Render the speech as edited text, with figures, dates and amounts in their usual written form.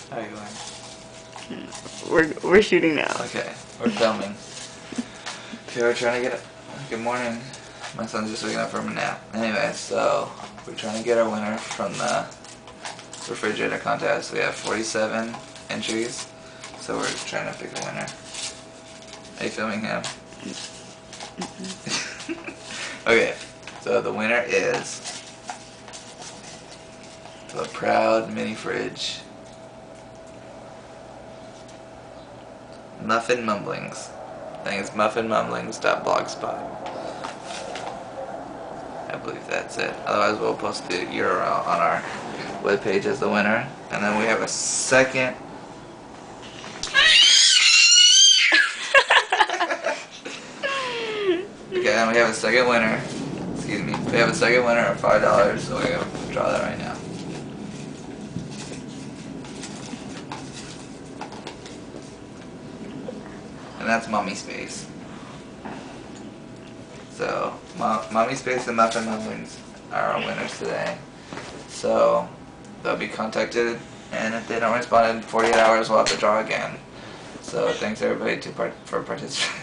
How are you going? We're shooting now. Okay, we're filming. Okay, we're trying to get. Good morning. My son's just waking up from a nap. Anyway, so we're trying to get our winner from the refrigerator contest. We have 47 entries, so we're trying to pick a winner. Are you filming him? Okay, so the winner is the Proud Mini Fridge Muffin Mumblings. I think it's muffinmumblings.blogspot. I believe that's it. Otherwise, we'll post the URL on our webpage as the winner. And then we have a second. Okay, then we have a second winner. Excuse me. We have a second winner of $5, so we're going to draw that right now. And that's Mommy Space. So, Mommy Space and Muffin Mumblings are our winners today. So, they'll be contacted, and if they don't respond in 48 hours, we'll have to draw again. So, thanks everybody for participating.